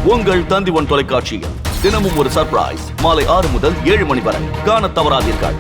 உங்கள் தந்திவன் தொலைக்காட்சியில் தினமும் ஒரு சர்ப்ரைஸ் மாலை 6 முதல் 7 மணி வரை காணத் தவறாதீர்கள்.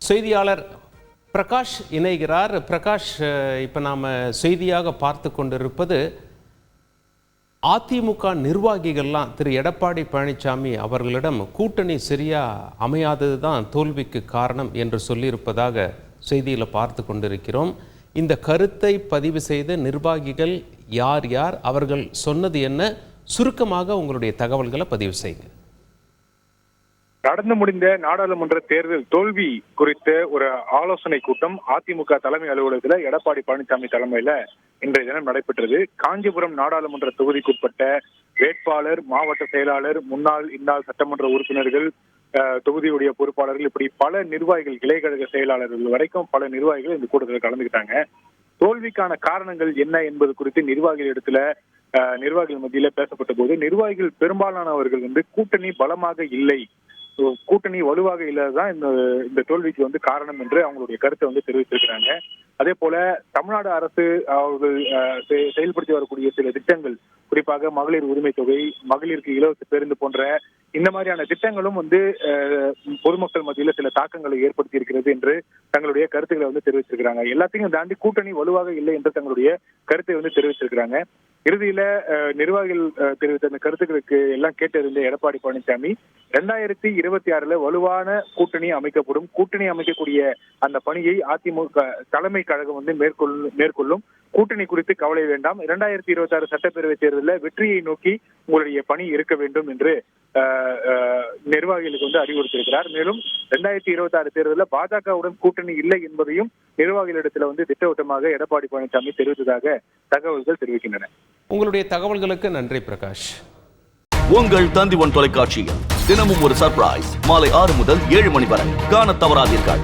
செய்தியாளர் பிரகாஷ் இணைகிறார். பிரகாஷ், இப்போ நாம் செய்தியாக பார்த்து கொண்டிருப்பது அதிமுக நிர்வாகிகள்லாம் திரு எடப்பாடி பழனிசாமி அவர்களிடம் கூட்டணி சரியா அமையாதது தான் தோல்விக்கு காரணம் என்று சொல்லியிருப்பதாக செய்தியில் பார்த்து கொண்டிருக்கிறோம். இந்த கருத்தை பதிவு செய்த நிர்வாகிகள் யார் யார், அவர்கள் சொன்னது என்ன, சுருக்கமாக உங்களுடைய தகவல்களை பதிவு செய்யுங்க. நடந்து முடிந்த நாடாளுமன்ற தேர்தல் தோல்வி குறித்த ஒரு ஆலோசனை கூட்டம் அதிமுக தலைமை அலுவலகத்தில் எடப்பாடி பழனிசாமி தலைமையில இன்றைய தினம் நடைபெற்றது. காஞ்சிபுரம் நாடாளுமன்ற தொகுதிக்குட்பட்ட வேட்பாளர், மாவட்ட செயலாளர், முன்னாள் இந்நாள் சட்டமன்ற உறுப்பினர்கள், தொகுதியுடைய பொறுப்பாளர்கள், இப்படி பல நிர்வாகிகள், இளைக்கழக செயலாளர்கள் வரைக்கும் பல நிர்வாகிகள் இந்த கூட்டத்தில் கலந்துக்கிட்டாங்க. தோல்விக்கான காரணங்கள் என்ன என்பது குறித்து நிர்வாகிகள் மத்தியில பேசப்பட்ட போது நிர்வாகிகள் பெரும்பாலானவர்கள் கூட்டணி பலமாக இல்லை, கூட்டணி வலுவாக இல்லாததான் இந்த தோல்விக்கு காரணம் என்று அவங்களுடைய கருத்தை தெரிவித்திருக்கிறாங்க. அதே போல தமிழ்நாடு அரசு அவர்கள் செயல்படுத்தி வரக்கூடிய சில திட்டங்கள், குறிப்பாக மகளிர் உரிமை தொகை, மகளிருக்கு இலவச பேருந்து போன்ற இந்த மாதிரியான திட்டங்களும் பொதுமக்கள் மத்தியில சில தாக்கங்களை ஏற்படுத்தி இருக்கிறது என்று தங்களுடைய கருத்துக்களை தெரிவிச்சிருக்கிறாங்க. எல்லாத்தையும் தாண்டி கூட்டணி வலுவாக இல்லை என்று தங்களுடைய கருத்தை தெரிவிச்சிருக்கிறாங்க. இறுதியில நிர்வாகிகள் தெரிவித்த அந்த கருத்துக்களுக்கு எல்லாம் கேட்டிருந்த எடப்பாடி பழனிசாமி 2026 வலுவான கூட்டணி அமைக்கப்படும், கூட்டணி அமைக்கக்கூடிய அந்த பணியை அதிமுக தலைமை கழகம் மேற்கொள்ளும், கூட்டணி குறித்து கவலை வேண்டாம், 2026 சட்டப்பேரவை தேர்தலில் வெற்றியை நோக்கி உங்களுடைய பணி இருக்க வேண்டும் என்று நிர்வாகிகளுக்கு அறிவுறுத்தியிருக்கிறார். மேலும் 2026 தேர்தலில் பாஜகவுடன் கூட்டணி இல்லை என்பதையும் நிர்வாகிகளிடத்தில் திட்டவட்டமாக எடப்பாடி பழனிசாமி தெரிவித்ததாக தகவல்கள் தெரிவிக்கின்றன. உங்களுடைய தகவல்களுக்கு நன்றி பிரகாஷ். உங்கள் தந்திவன் தொலைக்காட்சியில் தினமும் ஒரு சர்ப்ரைஸ் மாலை 6 முதல் 7 மணி வரை காணத் தவறாதீர்கள்.